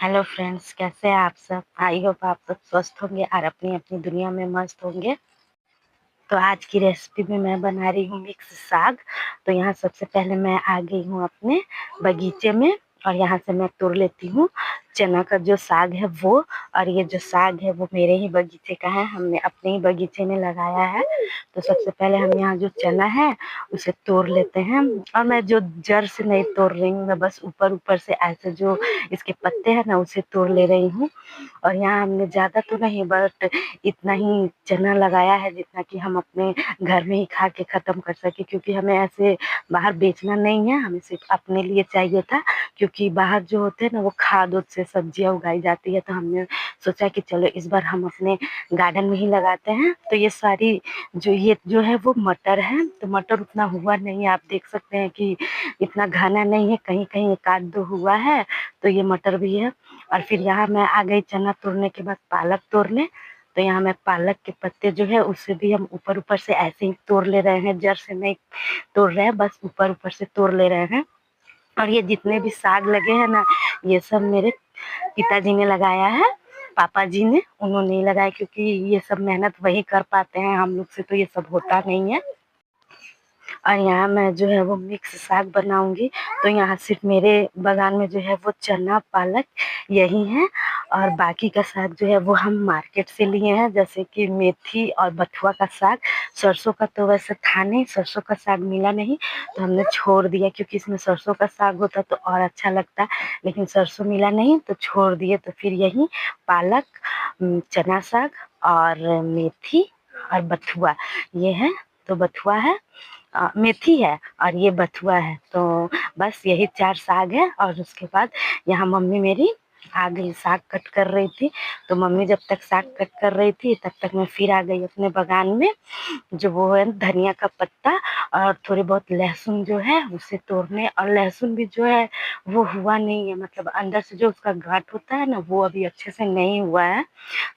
Hello friends, कैसे हैं आप सब। आई होप आप सब स्वस्थ होंगे और अपनी अपनी दुनिया में मस्त होंगे। तो आज की रेसिपी में मैं बना रही हूँ मिक्स साग। तो यहाँ सबसे पहले मैं आ गई हूँ अपने बगीचे में और यहाँ से मैं तोड़ लेती हूँ चना का जो साग है वो। और ये जो साग है वो मेरे ही बगीचे का है, हमने अपने ही बगीचे में लगाया है। तो सबसे पहले हम यहाँ जो चना है उसे तोड़ लेते हैं। और मैं जो जड़ से नहीं तोड़ रही हूँ, मैं बस ऊपर ऊपर से ऐसे जो इसके पत्ते हैं ना उसे तोड़ ले रही हूँ। और यहाँ हमने ज़्यादा तो नहीं, बट इतना ही चना लगाया है जितना कि हम अपने घर में ही खा के ख़त्म कर सके, क्योंकि हमें ऐसे बाहर बेचना नहीं है, हमें सिर्फ अपने लिए चाहिए था। क्योंकि बाहर जो होते हैं ना वो खाद उद से सब्जियां उगाई जाती है, तो हमने सोचा कि चलो इस बार हम अपने गार्डन में ही लगाते हैं। तो ये सारी ये जो है वो मटर है। तो मटर उतना हुआ नहीं है, आप देख सकते हैं कि इतना घना नहीं है, कहीं कहीं एक आध दो हुआ है। तो ये मटर भी है। और फिर यहाँ मैं आ गई चना तोड़ने के बाद पालक तोड़ने। तो यहाँ मैं पालक के पत्ते जो है उससे भी हम ऊपर ऊपर से ऐसे ही तोड़ ले रहे हैं, जड़ से नहीं तोड़ रहे हैं, बस ऊपर ऊपर से तोड़ ले रहे हैं। और ये जितने भी साग लगे हैं ना, ये सब मेरे पिताजी ने लगाया है, पापा जी ने, उन्होंने ही लगाया, क्योंकि ये सब मेहनत वही कर पाते हैं, हम लोग से तो ये सब होता नहीं है। और यहाँ मैं जो है वो मिक्स साग बनाऊंगी। तो यहाँ सिर्फ मेरे बागान में जो है वो चना पालक यही है। और बाकी का साग जो है वो हम मार्केट से लिए हैं, जैसे कि मेथी और बथुआ का साग। सरसों का तो वैसे था नहीं, सरसों का साग मिला नहीं तो हमने छोड़ दिया, क्योंकि इसमें सरसों का साग होता तो और अच्छा लगता, लेकिन सरसों मिला नहीं तो छोड़ दिए। तो फिर यही पालक, चना साग और मेथी और बथुआ ये है। तो बथुआ है, मेथी है और ये बथुआ है। तो बस यही चार साग है। और उसके बाद यहाँ मम्मी मेरी आ गई, साग कट कर रही थी। तो मम्मी जब तक साग कट कर रही थी तब तक मैं फिर आ गई अपने बागान में, जो वो है धनिया का पत्ता और थोड़ी बहुत लहसुन जो है उसे तोड़ने। और लहसुन भी जो है वो हुआ नहीं है, मतलब अंदर से जो उसका गांठ होता है ना वो अभी अच्छे से नहीं हुआ है।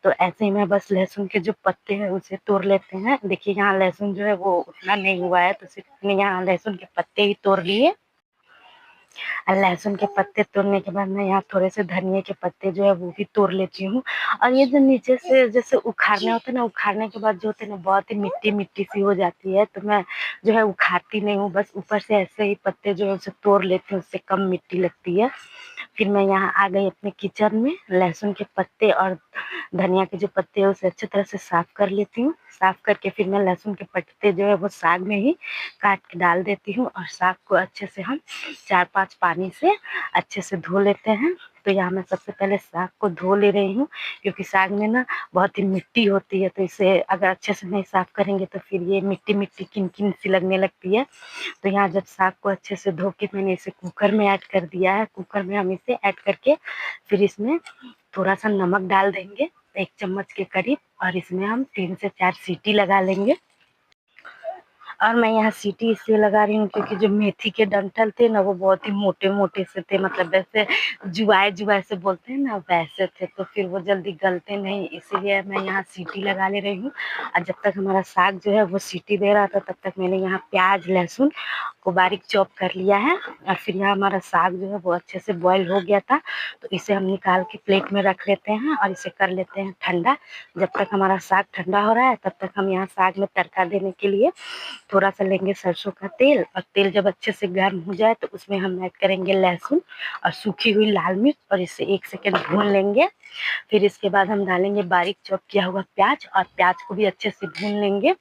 तो ऐसे ही मैं बस लहसुन के जो पत्ते हैं उसे तोड़ लेते हैं। देखिए यहाँ लहसुन जो है वो उतना नहीं हुआ है, तो सिर्फ मैंने यहाँ लहसुन के पत्ते ही तोड़ लिए। और लहसुन के पत्ते तोड़ने के बाद मैं यहाँ थोड़े से धनिया के पत्ते जो है वो भी तोड़ लेती हूँ। और ये जो नीचे से जैसे उखाड़ने होते हैं ना, उखाड़ने के बाद जो होते हैं ना बहुत ही मिट्टी मिट्टी सी हो जाती है, तो मैं जो है उखाड़ती नहीं हूँ, बस ऊपर से ऐसे ही पत्ते जो है उसे तोड़ लेती हूँ, उससे कम मिट्टी लगती है। फिर मैं यहाँ आ गई अपने किचन में, लहसुन के पत्ते और धनिया के जो पत्ते हैं उसे अच्छी तरह से साफ कर लेती हूँ। साफ करके फिर मैं लहसुन के पत्ते जो है वो साग में ही काट के डाल देती हूँ। और साग को अच्छे से हम 4-5 पानी से अच्छे से धो लेते हैं। तो यहाँ मैं सबसे पहले साग को धो ले रही हूँ, क्योंकि साग में ना बहुत ही मिट्टी होती है, तो इसे अगर अच्छे से नहीं साफ करेंगे तो फिर ये मिट्टी मिट्टी किन किन सी लगने लगती है। तो यहाँ जब साग को अच्छे से धो के मैंने इसे कुकर में ऐड कर दिया है, कुकर में हम इसे ऐड करके फिर इसमें थोड़ा सा नमक डाल देंगे, 1 चम्मच के करीब। और इसमें हम 3 से 4 सीटी लगा लेंगे। और मैं यहाँ सीटी इसलिए लगा रही हूँ क्योंकि जो मेथी के डंठल थे ना वो बहुत ही मोटे मोटे से थे, मतलब वैसे जुआए जुआए से बोलते हैं ना वैसे थे, तो फिर वो जल्दी गलते नहीं, इसीलिए मैं यहाँ सीटी लगा ले रही हूँ। और जब तक हमारा साग जो है वो सीटी दे रहा था तब तक मैंने यहाँ प्याज लहसुन को बारीक चॉप कर लिया है। और फिर यहाँ हमारा साग जो है वो अच्छे से बॉयल हो गया था, तो इसे हम निकाल के प्लेट में रख लेते हैं और इसे कर लेते हैं ठंडा। जब तक हमारा साग ठंडा हो रहा है तब तक हम यहाँ साग में तड़का देने के लिए थोड़ा सा लेंगे सरसों का तेल। और तेल जब अच्छे से गर्म हो जाए तो उसमें हम ऐड करेंगे लहसुन और सूखी हुई लाल मिर्च, और इसे 1 सेकेंड भून लेंगे। फिर इसके बाद हम डालेंगे बारीक चॉप किया हुआ प्याज, और प्याज को भी अच्छे से भून लेंगे।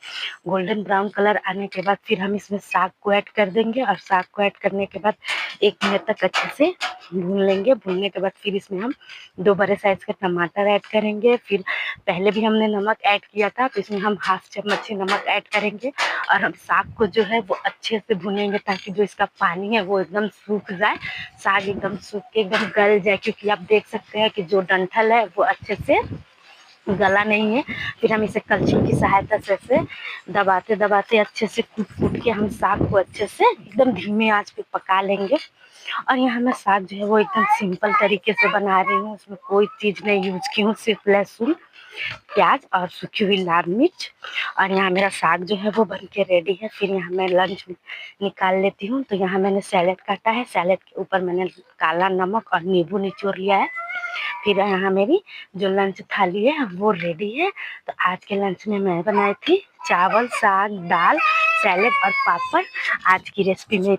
गोल्डन ब्राउन कलर आने के बाद फिर हम इसमें साग को ऐड कर देंगे, और साग को ऐड करने के बाद 1 मिनट तक अच्छे से भून लेंगे। भूनने के बाद फिर इसमें हम 2 बड़े साइज के टमाटर ऐड करेंगे। फिर पहले भी हमने नमक ऐड किया था, तो इसमें हम 1/2 चम्मच ही नमक ऐड करेंगे। और हम साग को जो है वो अच्छे से भूनेंगे ताकि जो इसका पानी है वो एकदम सूख जाए, साग एकदम सूख के एकदम गल जाए, क्योंकि आप देख सकते हैं कि जो डंठल है वो अच्छे से गला नहीं है। फिर हम इसे कलछुल की सहायता से ऐसे दबाते दबाते अच्छे से कूट कूट के हम साग को अच्छे से एकदम धीमे आंच पे पका लेंगे। और यहाँ मैं साग जो है वो एकदम सिंपल तरीके से बना रही हूँ, उसमें कोई चीज़ नहीं यूज की हूँ, सिर्फ लहसुन प्याज और सूखी हुई लाल मिर्च। और यहाँ मेरा साग जो है वो बन के रेडी है। फिर यहाँ मैं लंच निकाल लेती हूँ। तो यहाँ मैंने सैलेड काटा है, सैलेड के ऊपर मैंने काला नमक और नींबू निचोड़ लिया है। फिर यहाँ मेरी जो लंच थाली है वो रेडी है। तो आज के लंच में मैं बनाई थी चावल, साग, दाल, सैलेड और पापड़। आज की रेसिपी में